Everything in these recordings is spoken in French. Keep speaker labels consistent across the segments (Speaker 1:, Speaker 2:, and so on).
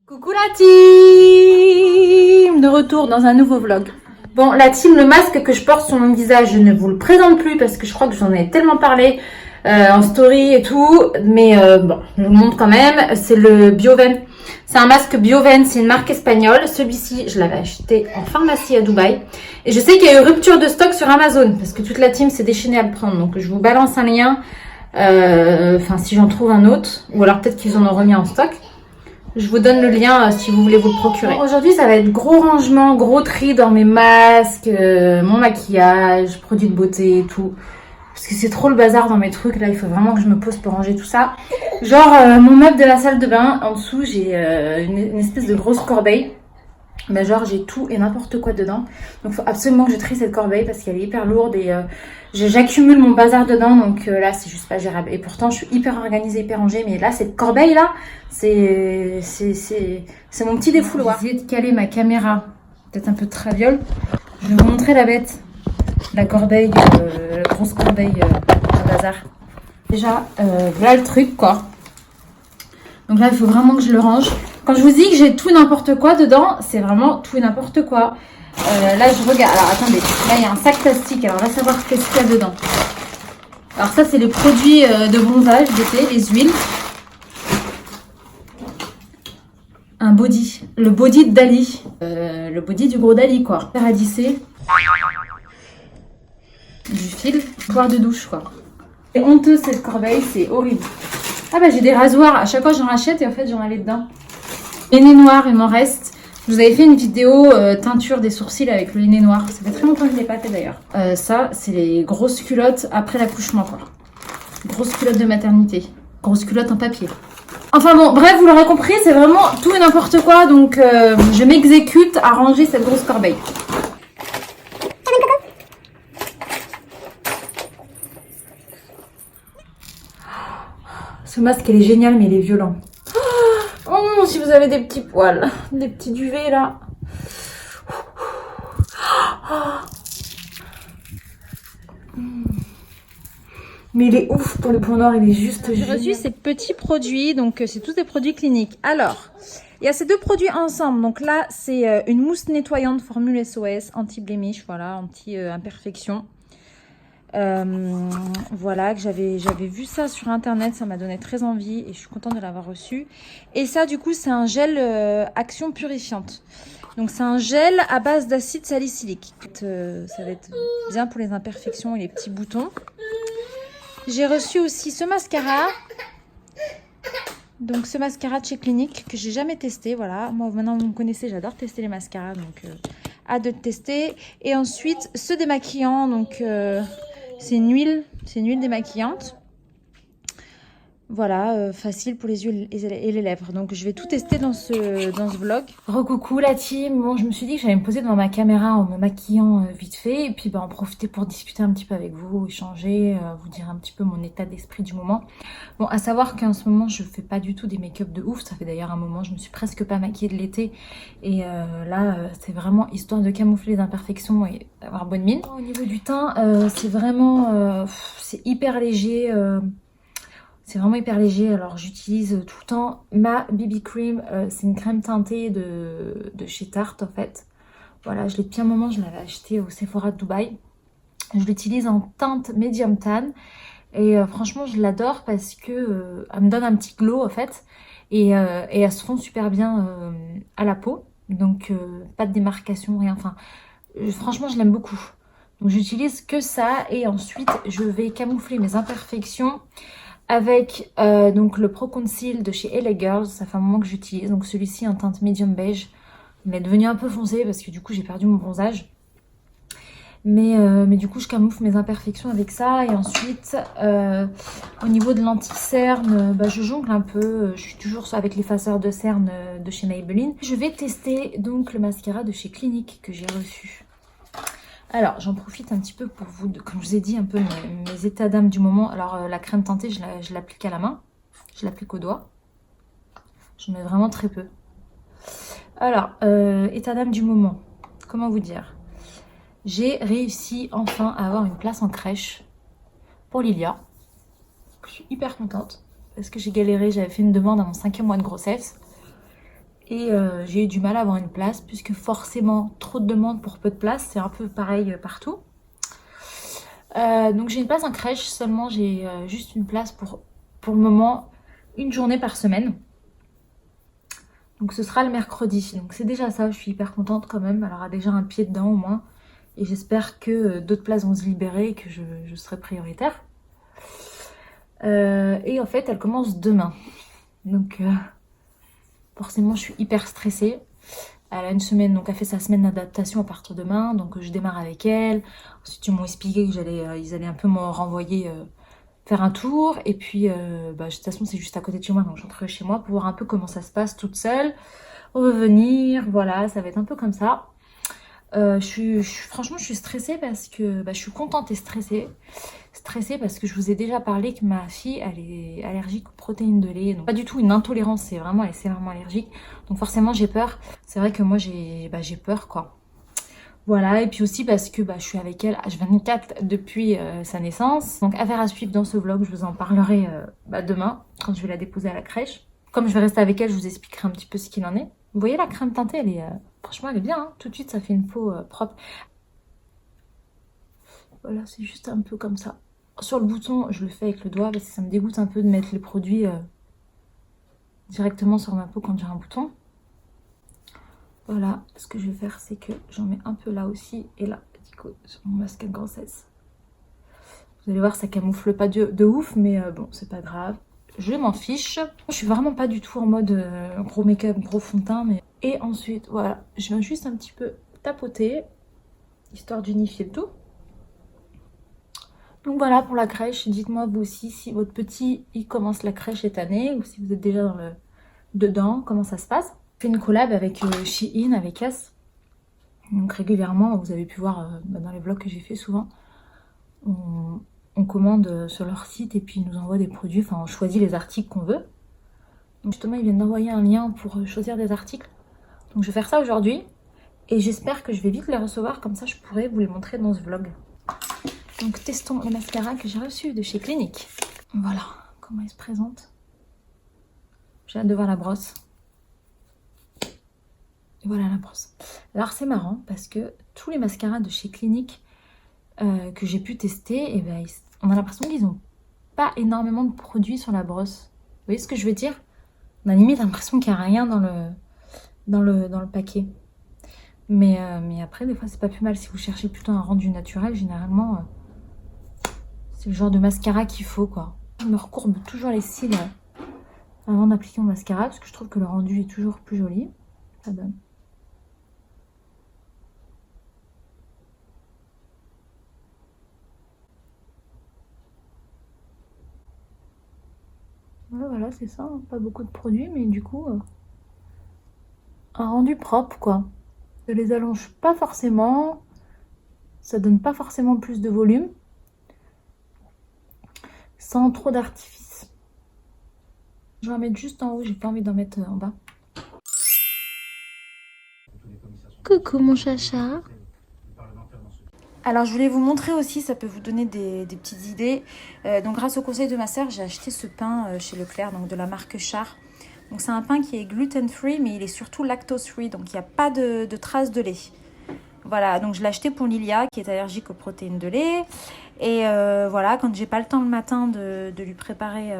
Speaker 1: Coucou la team! De retour dans un nouveau vlog. Bon, la team, le masque que je porte sur mon visage, je ne vous le présente plus parce que je crois que j'en ai tellement parlé en story et tout. Mais bon, je vous le montre quand même. C'est le Bioven. C'est un masque Bioven, c'est une marque espagnole. Celui-ci, je l'avais acheté en pharmacie à Dubaï. Et je sais qu'il y a eu rupture de stock sur Amazon parce que toute la team s'est déchaînée à le prendre. Donc je vous balance un lien. Enfin, si j'en trouve un autre. Ou alors peut-être qu'ils en ont remis en stock. Je vous donne le lien si vous voulez vous le procurer. Bon, aujourd'hui, ça va être gros rangement, gros tri dans mes masques, mon maquillage, produits de beauté et tout. Parce que c'est trop le bazar dans mes trucs. Là, il faut vraiment que je me pose pour ranger tout ça. Genre, mon meuble de la salle de bain, en dessous, j'ai une espèce de grosse corbeille. Mais genre, j'ai tout et n'importe quoi dedans. Donc, il faut absolument que je trie cette corbeille parce qu'elle est hyper lourde et j'accumule mon bazar dedans. Donc là, c'est juste pas gérable. Et pourtant, je suis hyper organisée, hyper rangée. Mais là, cette corbeille-là, c'est mon petit défouloir. J'ai essayé de caler ma caméra, peut-être un peu de traviole. Je vais vous montrer la bête. La corbeille, la grosse corbeille de bazar. Déjà, voilà le truc, quoi. Donc là, il faut vraiment que je le range. Quand je vous dis que j'ai tout et n'importe quoi dedans, c'est vraiment tout et n'importe quoi. Là, je regarde. Alors, attendez. Là, il y a un sac plastique. Alors, on va savoir qu'est-ce qu'il y a dedans. Alors, ça, c'est les produits de bronzage d'été, les huiles. Un body. Le body de Dali. Le body du gros Dali, quoi. Paradisé. Du fil. Poire de douche, quoi. C'est honteux, cette corbeille. C'est horrible. Ah bah j'ai des rasoirs, à chaque fois j'en rachète et en fait j'en avais dedans. Les nez noirs, il m'en reste. Je vous avais fait une vidéo teinture des sourcils avec le nez noir. Ça fait très longtemps que je ne l'ai pas fait d'ailleurs. Ça, c'est les grosses culottes après l'accouchement, quoi. Grosses culottes de maternité. Grosses culottes en papier. Enfin bon, bref, vous l'aurez compris, c'est vraiment tout et n'importe quoi. Donc je m'exécute à ranger cette grosse corbeille. Ce masque, il est génial, mais il est violent. Oh, si vous avez des petits poils, des petits duvets, là. Mais il est ouf pour le point noir, il est juste génial. J'ai reçu ces petits produits, donc c'est tous des produits cliniques. Alors, il y a ces deux produits ensemble. Donc là, c'est une mousse nettoyante formule SOS, anti-blémiche, voilà, anti-imperfection. Voilà, que j'avais vu ça sur internet, ça m'a donné très envie et je suis contente de l'avoir reçu. Et ça, du coup, c'est un gel action purifiante. Donc c'est un gel à base d'acide salicylique. Ça va être bien pour les imperfections et les petits boutons. J'ai reçu aussi ce mascara. Donc ce mascara de chez Clinique que j'ai jamais testé, voilà. Moi maintenant vous me connaissez, j'adore tester les mascaras, donc hâte de tester. Et ensuite ce démaquillant, donc c'est une huile démaquillante. Voilà, facile pour les yeux et les lèvres. Donc je vais tout tester dans ce vlog. Recoucou la team. Bon, je me suis dit que j'allais me poser devant ma caméra en me maquillant vite fait. Et puis en profiter pour discuter un petit peu avec vous, échanger, vous dire un petit peu mon état d'esprit du moment. Bon, à savoir qu'en ce moment, je fais pas du tout des make-up de ouf. Ça fait d'ailleurs un moment, je me suis presque pas maquillée de l'été. Et là, c'est vraiment histoire de camoufler les imperfections et d'avoir bonne mine. Au niveau du teint, c'est vraiment... c'est hyper léger. C'est vraiment hyper léger, alors j'utilise tout le temps ma BB Cream, c'est une crème teintée de chez Tarte en fait. Voilà, je l'ai depuis un moment, je l'avais acheté au Sephora de Dubaï. Je l'utilise en teinte medium tan et franchement je l'adore parce que elle me donne un petit glow en fait et elle se fond super bien à la peau, donc pas de démarcation, rien, enfin franchement je l'aime beaucoup. Donc j'utilise que ça et ensuite je vais camoufler mes imperfections avec donc le Pro Conceal de chez LA Girls. Ça fait un moment que j'utilise, donc celui-ci en teinte medium beige. Il est devenu un peu foncé parce que du coup j'ai perdu mon bronzage. Mais du coup je camoufle mes imperfections avec ça. Et ensuite au niveau de l'anti-cerne, je jongle un peu. Je suis toujours avec l'effaceur de cerne de chez Maybelline. Je vais tester donc le mascara de chez Clinique que j'ai reçu. Alors, j'en profite un petit peu pour vous, comme je vous ai dit, un peu mes états d'âme du moment. Alors, la crème teintée, je l'applique à la main. Je l'applique au doigt. Je mets vraiment très peu. Alors, état d'âme du moment. Comment vous dire? J'ai réussi enfin à avoir une place en crèche pour Lilia. Je suis hyper contente parce que j'ai galéré. J'avais fait une demande à mon 5e mois de grossesse. Et j'ai eu du mal à avoir une place, puisque forcément, trop de demandes pour peu de place. C'est un peu pareil partout. Donc j'ai une place en crèche, seulement j'ai juste une place pour le moment, une journée par semaine. Donc ce sera le mercredi. Donc c'est déjà ça, je suis hyper contente quand même. Elle aura déjà un pied dedans au moins. Et j'espère que d'autres places vont se libérer et que je serai prioritaire. Et en fait, elle commence demain. Donc forcément, je suis hyper stressée. Elle a une semaine, donc elle fait sa semaine d'adaptation à partir de demain. Donc je démarre avec elle. Ensuite, ils m'ont expliqué que ils allaient un peu me renvoyer faire un tour. Et puis, de toute façon, c'est juste à côté de chez moi. Donc j'entrerai chez moi pour voir un peu comment ça se passe toute seule. Revenir, voilà, ça va être un peu comme ça. Franchement, je suis stressée parce que je suis contente et stressée. Stressée parce que je vous ai déjà parlé que ma fille, elle est allergique aux protéines de lait. Donc pas du tout une intolérance, c'est vraiment, elle est sévèrement allergique. Donc forcément, j'ai peur. C'est vrai que moi, j'ai peur, quoi. Voilà, et puis aussi parce que je suis avec elle H24 depuis sa naissance. Donc affaire à suivre dans ce vlog, je vous en parlerai demain, quand je vais la déposer à la crèche. Comme je vais rester avec elle, je vous expliquerai un petit peu ce qu'il en est. Vous voyez la crème teintée, elle est, franchement, elle est bien, hein. Tout de suite, ça fait une peau propre. Voilà, c'est juste un peu comme ça. Sur le bouton, je le fais avec le doigt parce que ça me dégoûte un peu de mettre les produits directement sur ma peau quand j'ai un bouton. Voilà, ce que je vais faire, c'est que j'en mets un peu là aussi et là, sur mon masque à grossesse. Vous allez voir, ça camoufle pas de ouf, mais bon, c'est pas grave. Je m'en fiche. Je suis vraiment pas du tout en mode gros make-up, gros fond de teint. Mais... Et ensuite, voilà, je viens juste un petit peu tapoter, histoire d'unifier le tout. Donc voilà pour la crèche. Dites-moi vous aussi si votre petit, il commence la crèche cette année ou si vous êtes déjà dedans, comment ça se passe. Je fais une collab avec Shein, avec As. Donc régulièrement, vous avez pu voir dans les vlogs que j'ai fait souvent, on commande sur leur site et puis ils nous envoient des produits, enfin on choisit les articles qu'on veut. Donc justement ils viennent d'envoyer un lien pour choisir des articles. Donc je vais faire ça aujourd'hui et j'espère que je vais vite les recevoir, comme ça je pourrai vous les montrer dans ce vlog. Donc testons le mascara que j'ai reçu de chez Clinique. Voilà comment il se présente. J'ai hâte de voir la brosse. Et voilà la brosse. Alors c'est marrant parce que tous les mascaras de chez Clinique que j'ai pu tester, et on a l'impression qu'ils n'ont pas énormément de produits sur la brosse. Vous voyez ce que je veux dire? On a limite l'impression qu'il n'y a rien dans le paquet. Mais après, des fois, c'est pas plus mal. Si vous cherchez plutôt un rendu naturel, généralement, c'est le genre de mascara qu'il faut, quoi. Je me recourbe toujours les cils avant d'appliquer mon mascara, parce que je trouve que le rendu est toujours plus joli. Ça donne. Voilà, c'est ça, hein. Pas beaucoup de produits, mais du coup, un rendu propre, quoi. Ça les allonge pas forcément, ça donne pas forcément plus de volume, sans trop d'artifice. Je vais en mettre juste en haut, j'ai pas envie d'en mettre en bas. Coucou mon chacha. Alors je voulais vous montrer aussi, ça peut vous donner des petites idées. Donc grâce au conseil de ma sœur, j'ai acheté ce pain chez Leclerc, donc de la marque Char. Donc c'est un pain qui est gluten free, mais il est surtout lactose free, donc il n'y a pas de traces de lait. Voilà, donc je l'ai acheté pour Lilia qui est allergique aux protéines de lait. Et voilà, quand j'ai pas le temps le matin de lui préparer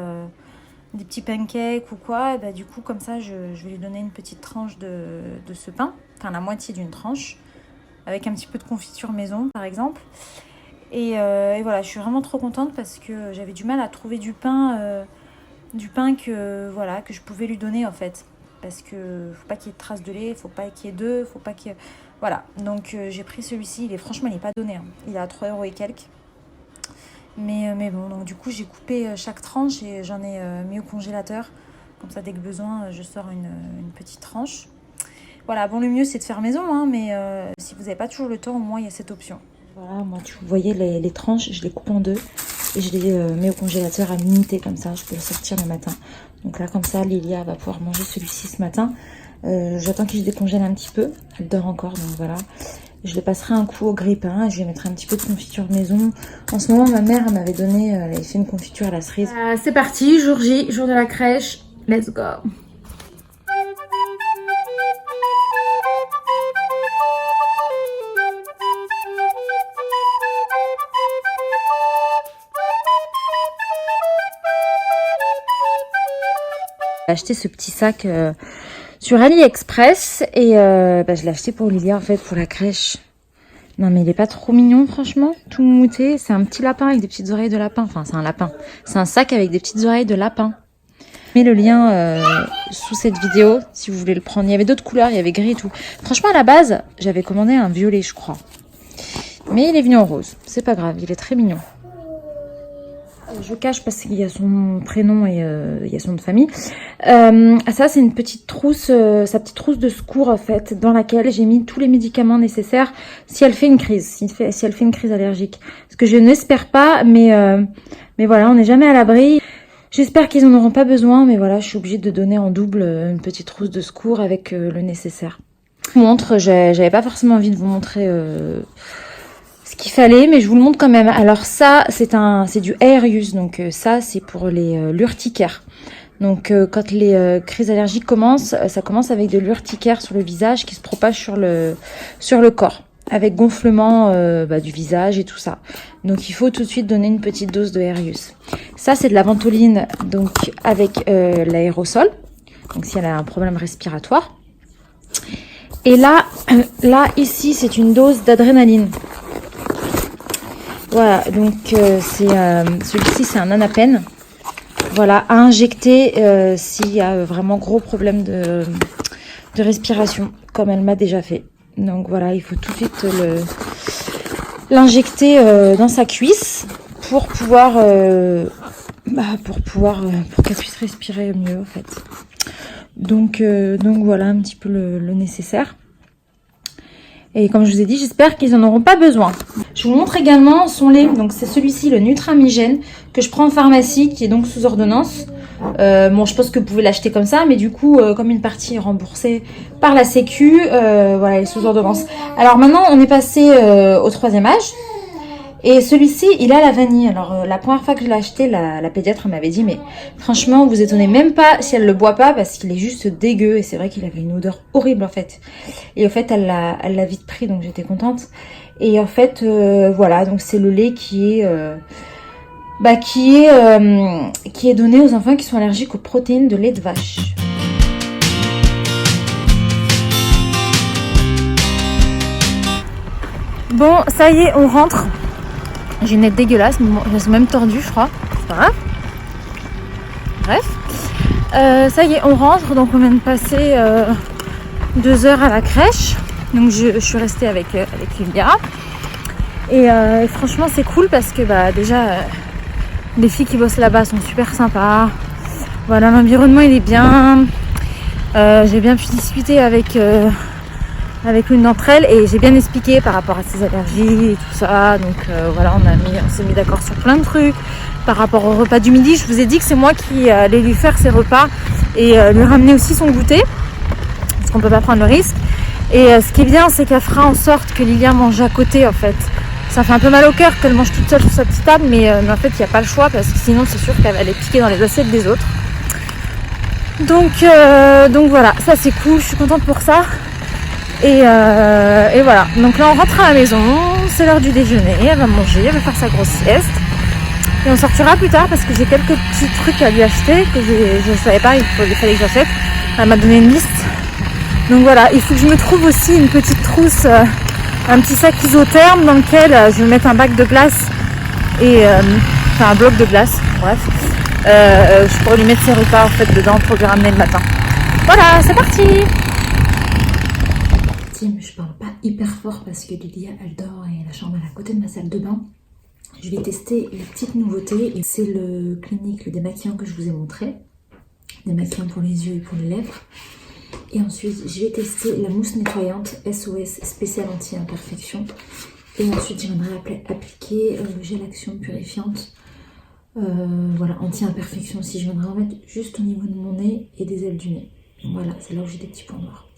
Speaker 1: des petits pancakes ou quoi, et du coup comme ça je vais lui donner une petite tranche de ce pain, enfin la moitié d'une tranche, avec un petit peu de confiture maison par exemple. Et voilà, je suis vraiment trop contente parce que j'avais du mal à trouver du pain que je pouvais lui donner en fait. Parce que faut pas qu'il y ait de traces de lait, faut pas qu'il y ait d'œufs, faut pas qu'il y ait... Voilà, donc j'ai pris celui-ci, franchement il n'est pas donné, hein. Il est à 3 € et quelques. Mais bon, donc du coup j'ai coupé chaque tranche et j'en ai mis au congélateur. Comme ça dès que besoin, je sors une petite tranche. Voilà, bon le mieux c'est de faire maison, hein, mais si vous n'avez pas toujours le temps, au moins il y a cette option. Voilà, moi vous voyez les tranches, je les coupe en deux. Et je les mets au congélateur à l'unité, comme ça je peux le sortir le matin. Donc là comme ça Lilia va pouvoir manger celui-ci ce matin. J'attends qu'il se décongèle un petit peu, elle dort encore donc voilà. Je le passerai un coup au grille-pain et je lui mettrai un petit peu de confiture maison. En ce moment ma mère m'avait donné, elle avait fait une confiture à la cerise. C'est parti, jour J, jour de la crèche, let's go. J'ai acheté ce petit sac sur AliExpress et je l'ai acheté pour Lilia en fait, pour la crèche. Non mais il est pas trop mignon franchement, tout mouté. C'est un petit lapin avec des petites oreilles de lapin. Enfin c'est un lapin. C'est un sac avec des petites oreilles de lapin. Je mets le lien sous cette vidéo si vous voulez le prendre. Il y avait d'autres couleurs, il y avait gris et tout. Franchement à la base j'avais commandé un violet je crois. Mais il est venu en rose. C'est pas grave, il est très mignon. Je cache parce qu'il y a son prénom et il y a son nom de famille. Ça, c'est une petite trousse, sa petite trousse de secours en fait, dans laquelle j'ai mis tous les médicaments nécessaires si elle fait une crise, si elle fait une crise allergique. Ce que je n'espère pas, mais voilà, on n'est jamais à l'abri. J'espère qu'ils en auront pas besoin, mais voilà, je suis obligée de donner en double une petite trousse de secours avec le nécessaire. Je vous montre, j'avais pas forcément envie de vous montrer ce qu'il fallait, mais je vous le montre quand même. Alors ça, c'est du Air Use, donc ça c'est pour les l'urticaire. Donc quand les crises allergiques commencent, ça commence avec de l'urticaire sur le visage qui se propage sur le corps, avec gonflement du visage et tout ça. Donc il faut tout de suite donner une petite dose de Air Use. Ça c'est de la ventoline, donc avec l'aérosol, donc si elle a un problème respiratoire. Et là ici c'est une dose d'adrénaline. Voilà, donc celui-ci c'est un Anapen. Voilà, à injecter s'il y a vraiment gros problème de respiration, comme elle m'a déjà fait. Donc voilà, il faut tout de suite l'injecter dans sa cuisse pour pouvoir pour qu'elle puisse respirer mieux en fait. Donc voilà un petit peu le nécessaire. Et comme je vous ai dit, j'espère qu'ils en auront pas besoin. Je vous montre également son lait. Donc c'est celui-ci, le Nutramigène, que je prends en pharmacie, qui est donc sous ordonnance. Bon, je pense que vous pouvez l'acheter comme ça, mais du coup, comme une partie est remboursée par la Sécu, voilà, il est sous ordonnance. Alors maintenant, on est passé au 3e âge. Et celui-ci, il a la vanille. Alors, la première fois que je l'ai acheté, la pédiatre m'avait dit, mais franchement, vous étonnez même pas si elle le boit pas, parce qu'il est juste dégueu. Et c'est vrai qu'il avait une odeur horrible, en fait. Et en fait, elle l'a vite pris, donc j'étais contente. Et en fait, voilà, donc c'est le lait qui est donné aux enfants qui sont allergiques aux protéines de lait de vache. Bon, ça y est, on rentre. J'ai une nette dégueulasse, mais bon, elles sont même tordues, je crois. C'est pas grave. Bref. Ça y est, on rentre. Donc, on vient de passer 2 heures à la crèche. Donc, je suis restée avec Lilia. Et franchement, c'est cool parce que déjà, les filles qui bossent là-bas sont super sympas. Voilà, l'environnement, il est bien. J'ai bien pu discuter avec l'une d'entre elles et j'ai bien expliqué par rapport à ses allergies et tout ça. Donc voilà, on s'est mis d'accord sur plein de trucs. Par rapport au repas du midi, je vous ai dit que c'est moi qui allais lui faire ses repas et lui ramener aussi son goûter, parce qu'on peut pas prendre le risque. Et ce qui est bien, c'est qu'elle fera en sorte que Lilia mange à côté en fait. Ça fait un peu mal au cœur qu'elle mange toute seule sur sa petite table, mais en fait il n'y a pas le choix parce que sinon c'est sûr qu'elle va aller piquer dans les assiettes des autres. Donc voilà, ça c'est cool, je suis contente pour ça. Et voilà, donc là on rentre à la maison, c'est l'heure du déjeuner, elle va manger, elle va faire sa grosse sieste. Et on sortira plus tard parce que j'ai quelques petits trucs à lui acheter que je ne savais pas, il fallait que j'achète. Elle m'a donné une liste. Donc voilà, il faut que je me trouve aussi une petite trousse, un petit sac isotherme dans lequel je vais mettre un bac de glace et un bloc de glace, bref. Je pourrais lui mettre ses repas en fait dedans pour lui ramener le matin. Voilà, c'est parti! Je parle pas hyper fort parce que Lilia elle dort et la chambre est à côté de ma salle de bain. Je vais tester les petites nouveautés et c'est le Clinique, le démaquillant que je vous ai montré. Démaquillant pour les yeux et pour les lèvres. Et ensuite je vais tester la mousse nettoyante SOS spéciale anti-imperfection. Et ensuite j'aimerais appliquer le gel action purifiante. Voilà, anti-imperfection aussi. Je viendrai en mettre juste au niveau de mon nez et des ailes du nez. Voilà, c'est là où j'ai des petits points noirs.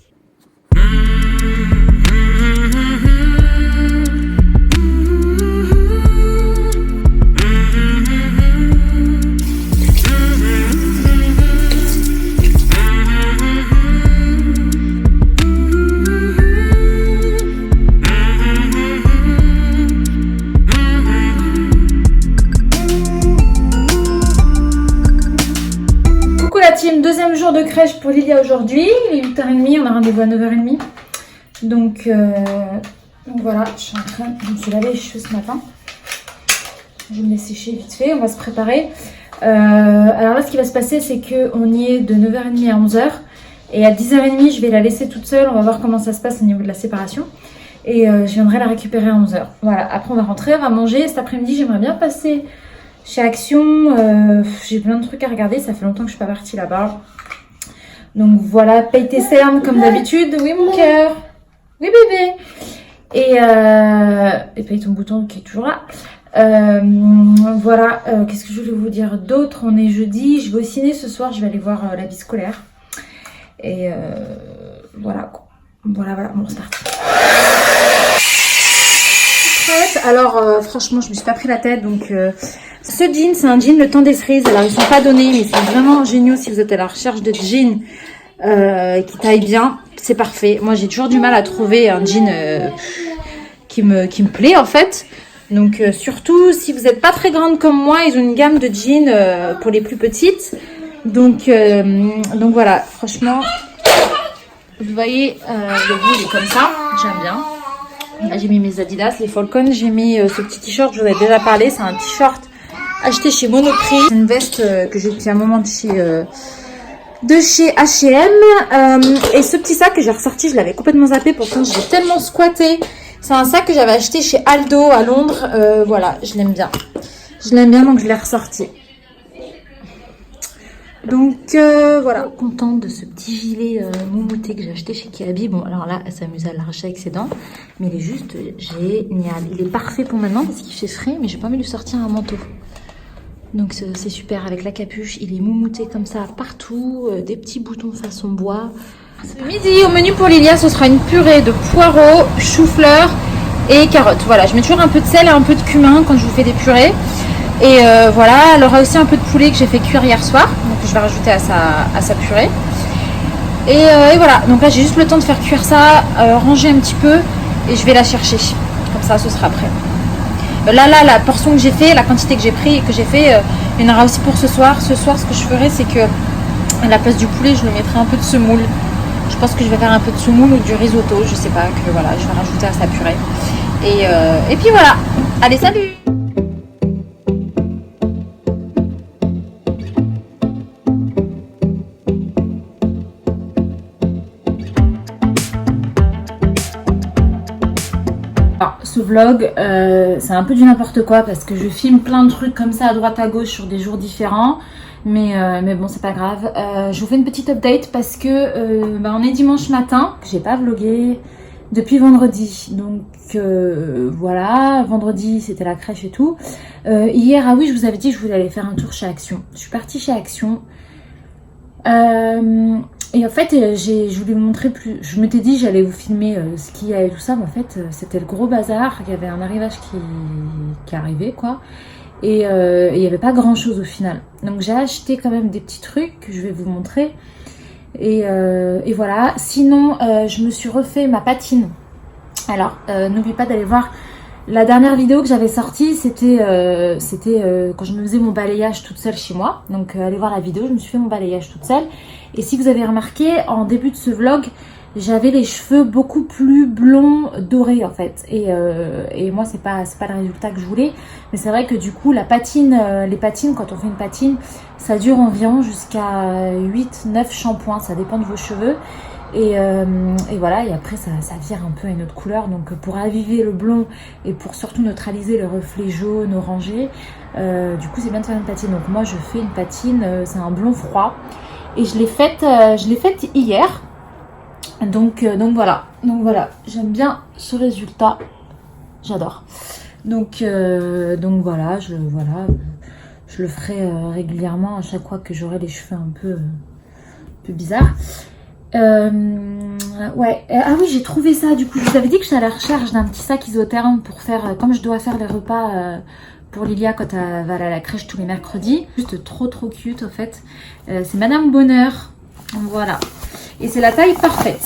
Speaker 1: jour de crèche pour Lilia aujourd'hui. Il est 8h30, on a rendez-vous à 9h30. Donc voilà, je me suis lavé les cheveux ce matin. Je vais me les sécher vite fait, on va se préparer. Alors là, ce qui va se passer, c'est qu'on y est de 9h30 à 11h. Et à 10h30, je vais la laisser toute seule. On va voir comment ça se passe au niveau de la séparation. Et je viendrai la récupérer à 11h. Voilà, après on va rentrer, on va manger. Cet après-midi, j'aimerais bien passer chez Action. J'ai plein de trucs à regarder, ça fait longtemps que je suis pas partie là-bas. Donc voilà, paye tes cernes comme d'habitude. Oui mon cœur. Oui bébé. Et paye ton bouton qui est toujours là. Voilà, qu'est-ce que je voulais vous dire d'autre? On est jeudi, je vais au ciné ce soir, je vais aller voir la vie scolaire. Et voilà quoi. Voilà, bon c'est parti. Alors franchement je me suis pas pris la tête, donc ce jean c'est un jean le temps des cerises. Alors ils sont pas donnés mais c'est vraiment génial si vous êtes à la recherche de jeans qui taille bien, c'est parfait. Moi j'ai toujours du mal à trouver un jean qui me plaît en fait. Donc surtout si vous n'êtes pas très grande comme moi, ils ont une gamme de jeans pour les plus petites. Donc voilà, franchement vous voyez le bout il est comme ça, j'aime bien. Là, j'ai mis mes Adidas, les Falcon. J'ai mis ce petit t-shirt, je vous en ai déjà parlé. C'est un t-shirt acheté chez Monoprix. C'est une veste que j'ai depuis un moment de chez H&M. Et ce petit sac que j'ai ressorti, je l'avais complètement zappé. Pourtant, je l'ai tellement squatté. C'est un sac que j'avais acheté chez Aldo à Londres. Voilà, je l'aime bien. Je l'aime bien, donc je l'ai ressorti. Donc voilà, contente de ce petit gilet moumouté que j'ai acheté chez Kiabi. Bon alors là elle s'amuse à l'arracher avec ses dents, mais il est juste génial. Il est parfait pour maintenant parce qu'il fait frais, mais j'ai pas envie de lui sortir un manteau. Donc c'est super avec la capuche, il est moumouté comme ça partout, des petits boutons façon bois. Midi au menu pour Lilia, ce sera une purée de poireaux, chou-fleur et carottes. Voilà, je mets toujours un peu de sel et un peu de cumin quand je vous fais des purées. Et voilà, elle aura aussi un peu de poulet que j'ai fait cuire hier soir. Donc je vais rajouter à sa purée. Et voilà, donc là j'ai juste le temps de faire cuire ça, ranger un petit peu et je vais la chercher. Comme ça, ce sera prêt. Là, la portion que j'ai fait, la quantité que j'ai pris et que j'ai fait, il y en aura aussi pour ce soir. Ce soir, ce que je ferai, c'est que à la place du poulet, je lui mettrai un peu de semoule. Je pense que je vais faire un peu de semoule ou du risotto, je sais pas, que voilà, je vais rajouter à sa purée. Et puis voilà, allez salut! Alors, ce vlog, c'est un peu du n'importe quoi parce que je filme plein de trucs comme ça à droite à gauche sur des jours différents. Mais bon, c'est pas grave. Je vous fais une petite update parce que on est dimanche matin. J'ai pas vlogué depuis vendredi. Donc voilà, vendredi c'était la crèche et tout. Hier, ah oui, je vous avais dit que je voulais aller faire un tour chez Action. Je suis partie chez Action. Et en fait, je voulais vous montrer plus. Je m'étais dit j'allais vous filmer ce qu'il y a et tout ça, mais en fait, c'était le gros bazar. Il y avait un arrivage qui arrivait, quoi. Et il n'y avait pas grand chose au final. Donc j'ai acheté quand même des petits trucs que je vais vous montrer. Et voilà. Sinon, je me suis refait ma patine. Alors, n'oubliez pas d'aller voir la dernière vidéo que j'avais sortie. C'était quand je me faisais mon balayage toute seule chez moi. Donc allez voir la vidéo, je me suis fait mon balayage toute seule. Et si vous avez remarqué, en début de ce vlog, j'avais les cheveux beaucoup plus blonds, dorés en fait. Et moi, c'est pas le résultat que je voulais. Mais c'est vrai que du coup, la patine, les patines, quand on fait une patine, ça dure environ jusqu'à 8-9 shampoings. Ça dépend de vos cheveux. Et voilà, et après ça vire un peu à une autre couleur. Donc pour raviver le blond et pour surtout neutraliser le reflet jaune, orangé, du coup c'est bien de faire une patine. Donc moi je fais une patine, c'est un blond froid. Et je l'ai faite hier. Donc voilà, j'aime bien ce résultat, j'adore. Donc voilà, je le ferai régulièrement à chaque fois que j'aurai les cheveux un peu bizarres. Ouais, ah oui, j'ai trouvé ça. Du coup, je vous avais dit que j'étais à la recherche d'un petit sac isotherme pour faire, comme je dois faire les repas pour Lilia quand elle va aller à la crèche tous les mercredis. Juste trop cute en fait. C'est Madame Bonheur, voilà. Et c'est la taille parfaite.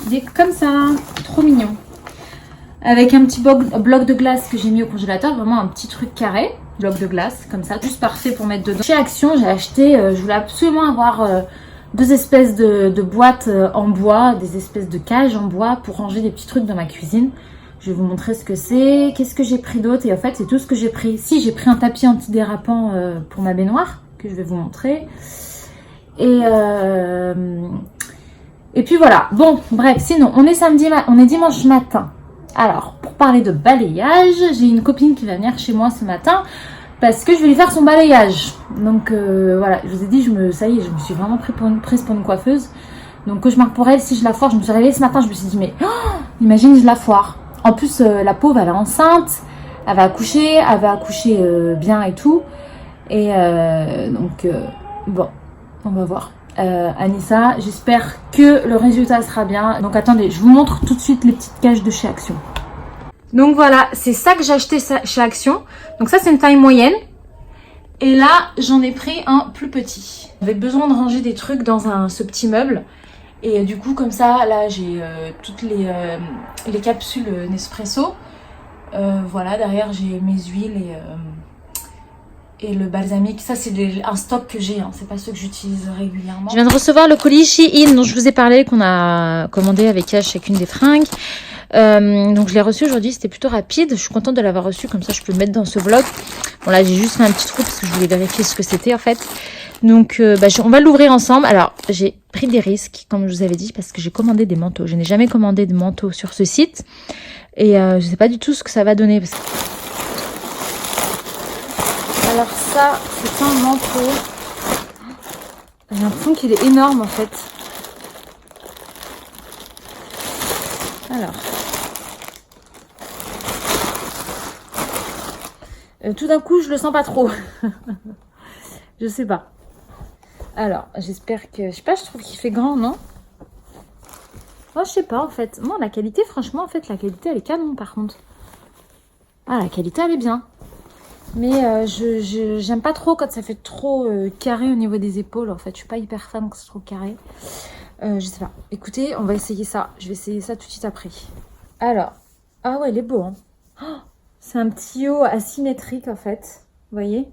Speaker 1: Il est comme ça, trop mignon. Avec un petit bloc de glace que j'ai mis au congélateur, vraiment un petit truc carré. bloc de glace, comme ça, juste parfait pour mettre dedans. Chez Action, j'ai acheté, je voulais absolument avoir deux espèces de boîtes en bois, des espèces de cages en bois pour ranger des petits trucs dans ma cuisine. Je vais vous montrer ce que c'est, qu'est-ce que j'ai pris d'autre, et en fait c'est tout ce que j'ai pris. Si, j'ai pris un tapis antidérapant pour ma baignoire, que je vais vous montrer. Et puis voilà, bon, bref, sinon, on est dimanche matin. Alors, pour parler de balayage, j'ai une copine qui va venir chez moi ce matin parce que je vais lui faire son balayage. Donc voilà, je vous ai dit, ça y est, je me suis vraiment prise pour une coiffeuse. Donc cauchemar pour elle, si je la foire, je me suis réveillée ce matin, je me suis dit, mais imagine je la foire. En plus, la pauvre, elle est enceinte, elle va accoucher bien et tout. Et bon, on va voir. Anissa, j'espère que le résultat sera bien. Donc attendez, je vous montre tout de suite les petites cages de chez Action. Donc voilà, c'est ça que j'ai acheté chez Action. Donc ça c'est une taille moyenne. Et là j'en ai pris un plus petit. J'avais besoin de ranger des trucs dans ce petit meuble. Et du coup comme ça, là j'ai toutes les capsules Nespresso. Voilà, derrière j'ai mes huiles et le balsamique. Ça c'est un stock que j'ai, hein. C'est pas ceux que j'utilise régulièrement. Je viens de recevoir le colis Shein dont je vous ai parlé, qu'on a commandé avec elle chacune des fringues. Donc je l'ai reçu aujourd'hui, c'était plutôt rapide. Je suis contente de l'avoir reçu, comme ça je peux le mettre dans ce vlog. Bon là j'ai juste fait un petit trou parce que je voulais vérifier ce que c'était en fait. Donc on va l'ouvrir ensemble. Alors j'ai pris des risques comme je vous avais dit parce que j'ai commandé des manteaux. Je n'ai jamais commandé de manteaux sur ce site. Et je sais pas du tout ce que ça va donner. Parce que... Alors ça c'est un manteau. J'ai l'impression qu'il est énorme en fait. Alors. Tout d'un coup, je le sens pas trop. Je sais pas. Alors, j'espère que... Je sais pas, je trouve qu'il fait grand, non? Moi, je sais pas, en fait. Moi, la qualité, franchement, en fait, la qualité, elle est canon, par contre. Ah, la qualité, elle est bien. Mais j'aime pas trop quand ça fait trop carré au niveau des épaules, en fait. Je suis pas hyper fan quand c'est trop carré. Je sais pas. Écoutez, on va essayer ça. Je vais essayer ça tout de suite après. Alors. Ah ouais, il est beau, hein. Oh, c'est un petit haut asymétrique en fait, vous voyez,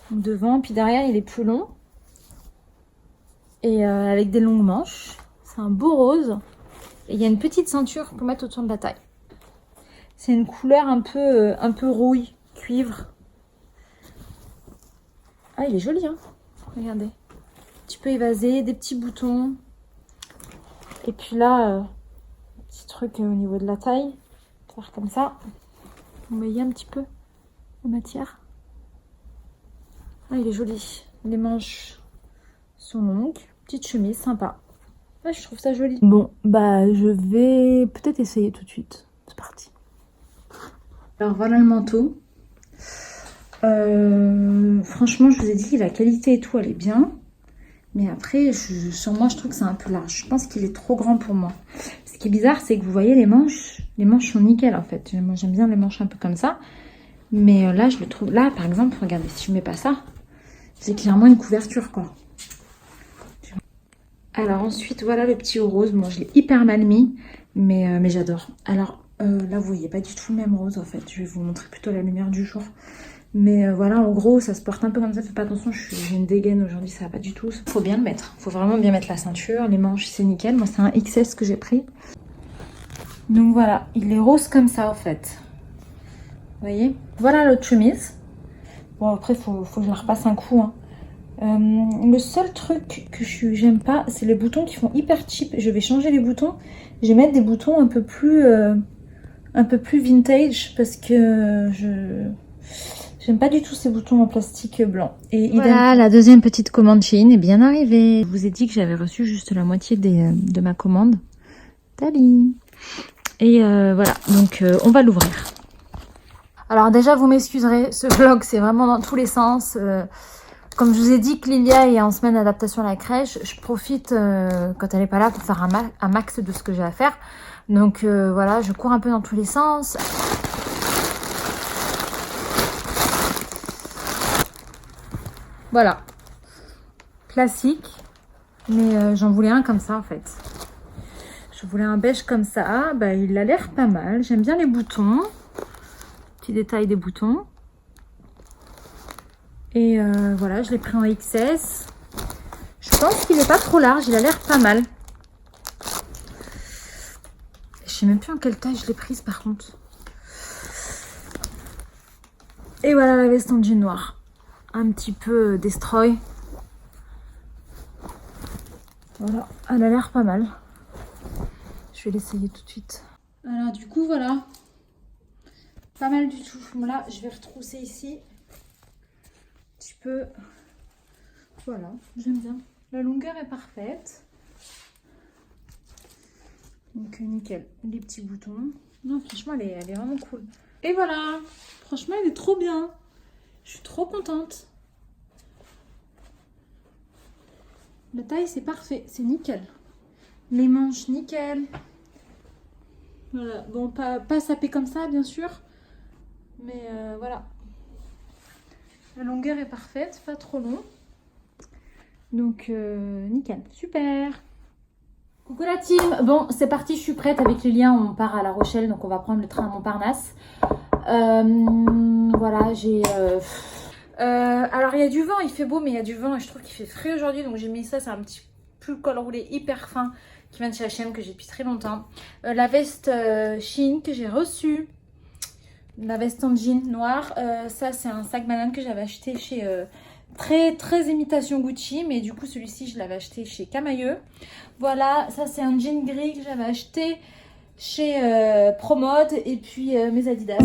Speaker 1: devant, puis derrière il est plus long et avec des longues manches. C'est un beau rose et il y a une petite ceinture pour mettre autour de la taille. C'est une couleur un peu rouille, cuivre. Ah, il est joli, hein, regardez, un petit peu évasé, des petits boutons et puis là petit truc au niveau de la taille. Faire comme ça. Vous voyez un petit peu la matière. Ah, il est joli. Les manches sont longues. Petite chemise, sympa. Ah, je trouve ça joli. Bon, bah je vais peut-être essayer tout de suite. C'est parti. Alors voilà le manteau. Franchement, je vous ai dit, la qualité et tout, elle est bien. Mais après, sur moi, je trouve que c'est un peu large. Je pense qu'il est trop grand pour moi. Ce qui est bizarre, c'est que vous voyez les manches sont nickel en fait. Moi, j'aime bien les manches un peu comme ça. Mais là, je le trouve... Là, par exemple, regardez, si je mets pas ça, c'est clairement une couverture, quoi. Alors ensuite, voilà le petit rose. Bon, je l'ai hyper mal mis, mais j'adore. Alors là, vous voyez pas du tout le même rose, en fait. Je vais vous montrer plutôt la lumière du jour. Mais voilà, en gros, ça se porte un peu comme ça. Faites pas attention, j'ai une dégaine aujourd'hui, ça va pas du tout. Faut bien le mettre. Faut vraiment bien mettre la ceinture, les manches, c'est nickel. Moi, c'est un XS que j'ai pris. Donc voilà, il est rose comme ça, en fait. Vous voyez? Voilà l'autre chemise. Bon, après, faut que je la repasse un coup, hein. Le seul truc que j'aime pas, c'est les boutons qui font hyper cheap. Je vais changer les boutons. Je vais mettre des boutons un peu plus vintage parce que j'aime pas du tout ces boutons en plastique blanc. Et voilà, la deuxième petite commande Shein est bien arrivée. Je vous ai dit que j'avais reçu juste la moitié de ma commande. Tali. Et voilà, donc on va l'ouvrir. Alors déjà, vous m'excuserez, ce vlog c'est vraiment dans tous les sens. Comme je vous ai dit que Lilia est en semaine d'adaptation à la crèche, je profite quand elle n'est pas là pour faire un max de ce que j'ai à faire. Donc voilà, je cours un peu dans tous les sens. Voilà. Classique. Mais j'en voulais un comme ça en fait. Je voulais un beige comme ça. Bah, il a l'air pas mal. J'aime bien les boutons. Petit détail des boutons. Et voilà, je l'ai pris en XS. Je pense qu'il n'est pas trop large, il a l'air pas mal. Je sais même plus en quelle taille je l'ai prise par contre. Et voilà la veste en jean noir. Un petit peu destroy. Voilà, elle a l'air pas mal. Je vais l'essayer tout de suite. Alors du coup voilà. Pas mal du tout. Là, je vais retrousser ici. Un petit peu. Voilà, j'aime bien. La longueur est parfaite. Donc nickel. Les petits boutons. Non, franchement, elle est vraiment cool. Et voilà. Franchement, elle est trop bien. Je suis trop contente. La taille, c'est parfait. C'est nickel. Les manches, nickel. Voilà. Bon, pas sapé comme ça, bien sûr. Mais voilà. La longueur est parfaite. Pas trop long. Donc, nickel. Super. Coucou la team. Bon, c'est parti. Je suis prête. Avec les liens, on part à La Rochelle. Donc, on va prendre le train à Montparnasse. Voilà, j'ai... alors il y a du vent, il fait beau mais il y a du vent et je trouve qu'il fait frais aujourd'hui, donc j'ai mis ça, c'est un petit pull col roulé hyper fin qui vient de chez H&M que j'ai depuis très longtemps. La veste Shein que j'ai reçue, la veste en jean noir, ça c'est un sac banane que j'avais acheté chez très imitation Gucci, mais du coup celui-ci je l'avais acheté chez Camailleux. Voilà, ça c'est un jean gris que j'avais acheté chez Promode, et puis mes Adidas.